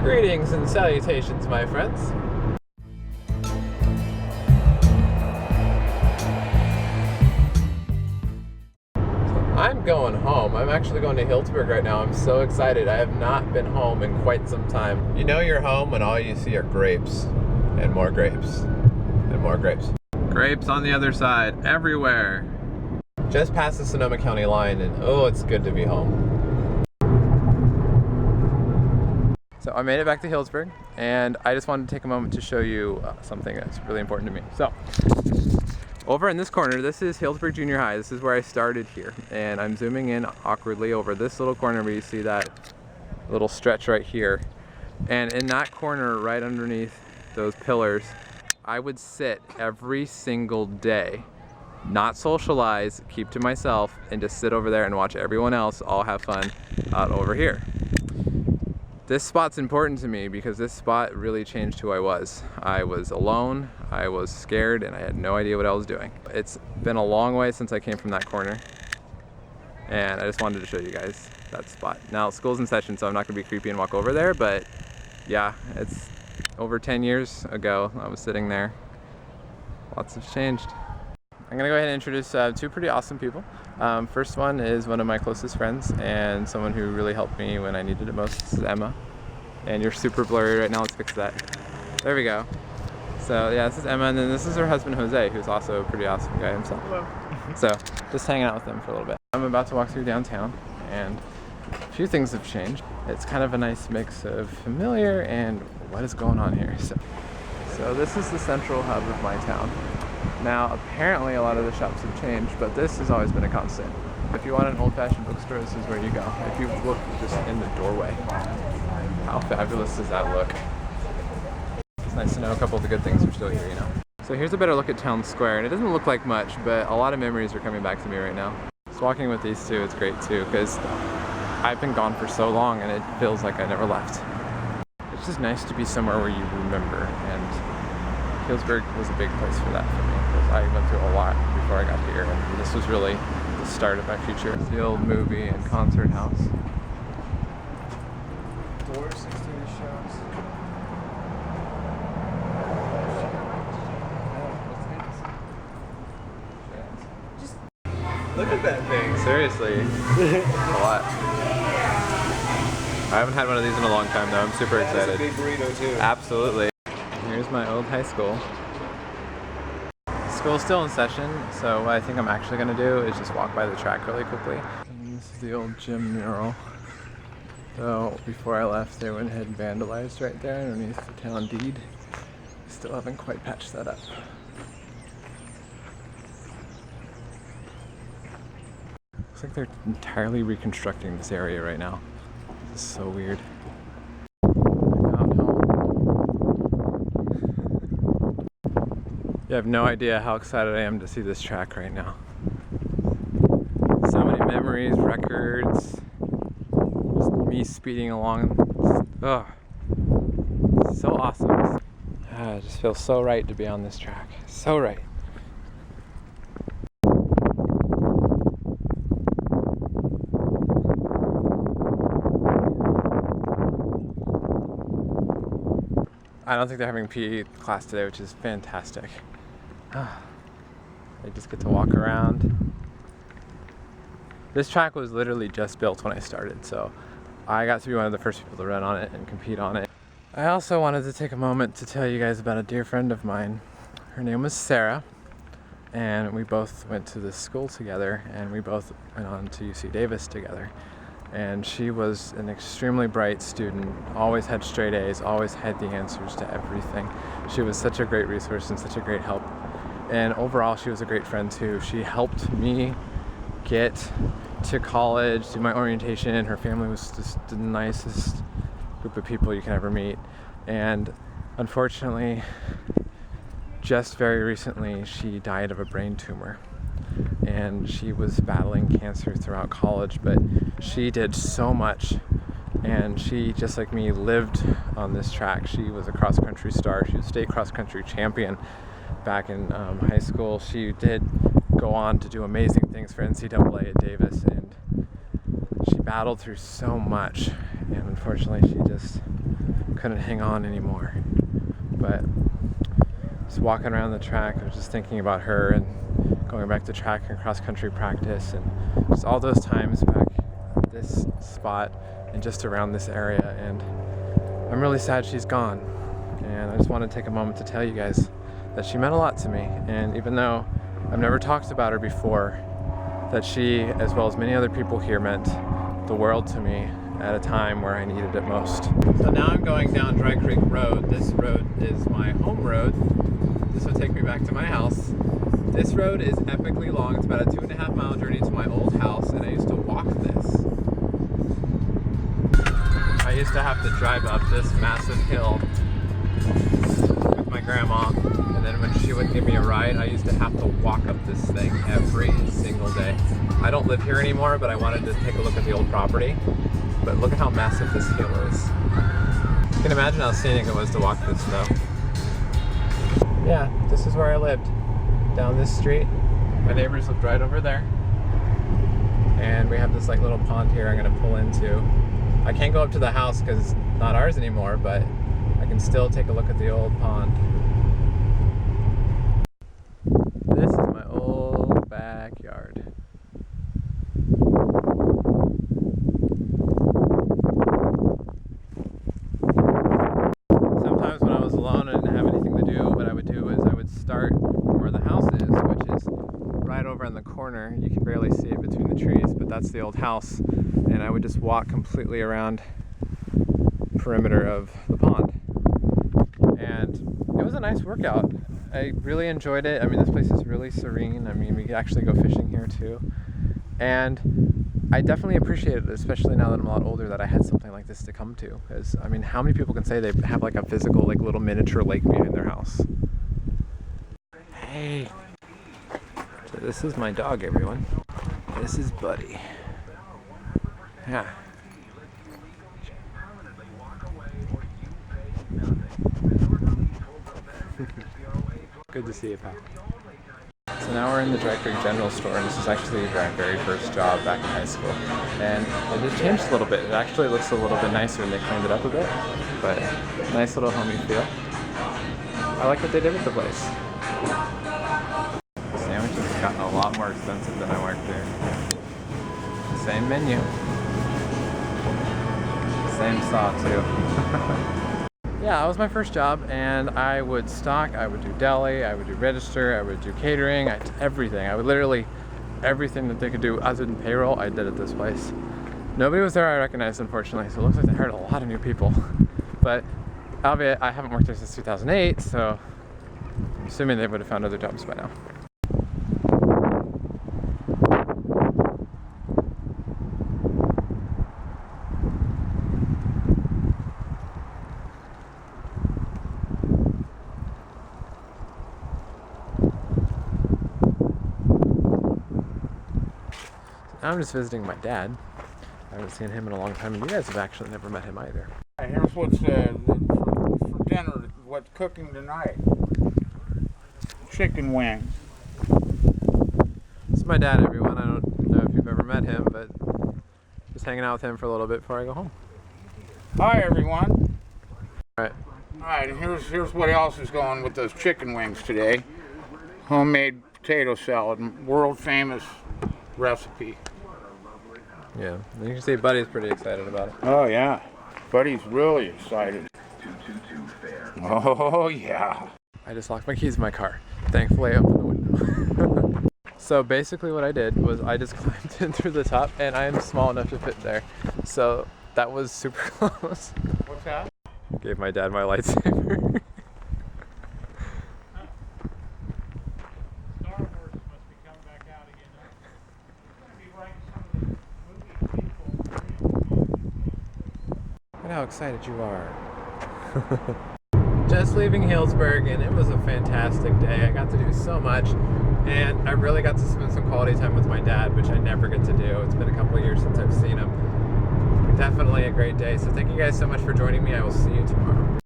Greetings and salutations, my friends. I'm going home. I'm actually going to Healdsburg right now. I'm so excited. I have not been home in quite some time. You know you're home when all you see are grapes and more grapes and more grapes. Grapes on the other side, everywhere. Just past the Sonoma County line, and oh, it's good to be home. So I made it back to Healdsburg, and I just wanted to take a moment to show you something that's really important to me. So, over in this corner, this is Healdsburg Junior High. This is where I started here, and I'm zooming in awkwardly over this little corner where you see that little stretch right here. And in that corner, right underneath those pillars, I would sit every single day, not socialize, keep to myself, and just sit over there and watch everyone else all have fun out over here. This spot's important to me because this spot really changed who I was. I was alone, I was scared, and I had no idea what I was doing. It's been a long way since I came from that corner, and I just wanted to show you guys that spot. Now, school's in session, so I'm not gonna be creepy and walk over there, but yeah, it's over 10 years ago I was sitting there. Lots have changed. I'm gonna go ahead and introduce two pretty awesome people. First one is one of my closest friends and someone who really helped me when I needed it most. This is Emma. And you're super blurry right now, let's fix that. There we go. So yeah, this is Emma, and then this is her husband Jose, who's also a pretty awesome guy himself. Hello. So, just hanging out with them for a little bit. I'm about to walk through downtown, and a few things have changed. It's kind of a nice mix of familiar and what is going on here. So this is the central hub of my town. Now, apparently a lot of the shops have changed, but this has always been a constant. If you want an old-fashioned bookstore, this is where you go. If you look just in the doorway, how fabulous does that look? It's nice to know a couple of the good things are still here, you know. So here's a better look at Town Square, and it doesn't look like much, but a lot of memories are coming back to me right now. Just walking with these two, it's great too, because I've been gone for so long, and it feels like I never left. It's just nice to be somewhere where you remember, and Healdsburg was a big place for that for me, because I went through a lot before I got here, and this was really the start of my future. It's the old movie and concert house. Doors 16 shows. Just look at that thing. Seriously. A lot. I haven't had one of these in a long time though. I'm super excited. It's a big burrito too. Absolutely. Here's my old high school. School's still in session, so what I think I'm actually gonna do is just walk by the track really quickly. And this is the old gym mural. So before I left, they went ahead and vandalized right there underneath the town deed. Still haven't quite patched that up. Looks like they're entirely reconstructing this area right now. This is so weird. You have no idea how excited I am to see this track right now. So many memories, records, just me speeding along. Oh, so awesome. It just feels so right to be on this track. So right. I don't think they're having PE class today, which is fantastic. They just get to walk around. This track was literally just built when I started, so I got to be one of the first people to run on it and compete on it. I also wanted to take a moment to tell you guys about a dear friend of mine. Her name was Sarah, and we both went to this school together, and we both went on to UC Davis together. And she was an extremely bright student, always had straight A's, always had the answers to everything. She was such a great resource and such a great help. And overall, she was a great friend too. She helped me get to college, do my orientation. Her family was just the nicest group of people you can ever meet. And unfortunately, just very recently, she died of a brain tumor. And she was battling cancer throughout college, but she did so much, and she, just like me, lived on this track. She was a cross-country star. She was state cross-country champion back in high school. She did go on to do amazing things for NCAA at Davis, and she battled through so much, and unfortunately she just couldn't hang on anymore. But just walking around the track, I was just thinking about her and going back to track and cross-country practice and just all those times back at this spot and just around this area. And I'm really sad she's gone. And I just want to take a moment to tell you guys that she meant a lot to me. And even though I've never talked about her before, that she, as well as many other people here, meant the world to me at a time where I needed it most. So now I'm going down Dry Creek Road. This road is my home road. This will take me back to my house. This road is epically long. It's about a 2.5 mile journey to my old house, and I used to walk this. I used to have to drive up this massive hill with my grandma, and then when she would give me a ride, I used to have to walk up this thing every single day. I don't live here anymore, but I wanted to take a look at the old property. But look at how massive this hill is. You can imagine how scenic it was to walk this though. Yeah, this is where I lived. Down this street. My neighbors lived right over there. And we have this like little pond here I'm gonna pull into. I can't go up to the house because it's not ours anymore, but I can still take a look at the old pond. This is my old backyard. Sometimes when I was alone and didn't have anything to do, what I would do is I would start where the house is, which is right over in the corner. You can barely see it between the trees, but that's the old house. And I would just walk completely around the perimeter of the pond. And it was a nice workout. I really enjoyed it. I mean, this place is really serene. I mean, we could actually go fishing here too. And I definitely appreciate it, especially now that I'm a lot older, that I had something like this to come to. Because, I mean, how many people can say they have like a physical, like little miniature lake behind their house? Hey. So this is my dog, everyone. This is Buddy. Yeah. Good to see you, pal. So now we're in the Dry Creek General Store, and this is actually my very first job back in high school. And it just changed a little bit. It actually looks a little bit nicer, and they cleaned it up a bit. But nice little homey feel. I like what they did with the place. The sandwiches have gotten a lot more expensive than I worked there. Same menu. Same saw too. Yeah, that was my first job, and I would stock, I would do deli, I would do register, I would do catering, everything. I would literally, everything that they could do other than payroll, I did at this place. Nobody was there I recognized, unfortunately, so it looks like they hired a lot of new people. But albeit, I haven't worked there since 2008, so I'm assuming they would have found other jobs by now. I'm just visiting my dad. I haven't seen him in a long time, and you guys have actually never met him either. Here's what's for dinner, what's cooking tonight. Chicken wings. This is my dad, everyone. I don't know if you've ever met him, but just hanging out with him for a little bit before I go home. Hi, everyone. Alright. Alright, here's what else is going with those chicken wings today. Homemade potato salad, world famous recipe. Yeah, you can see Buddy's pretty excited about it. Oh yeah, Buddy's really excited. Oh yeah. I just locked my keys in my car. Thankfully I opened the window. So basically what I did was I just climbed in through the top, and I am small enough to fit there. So that was super close. What's that? Gave my dad my lightsaber. How excited you are. Just leaving Healdsburg, and it was a fantastic day. I got to do so much, and I really got to spend some quality time with my dad, which I never get to do. It's been a couple of years since I've seen him. Definitely a great day. So thank you guys so much for joining me. I will see you tomorrow.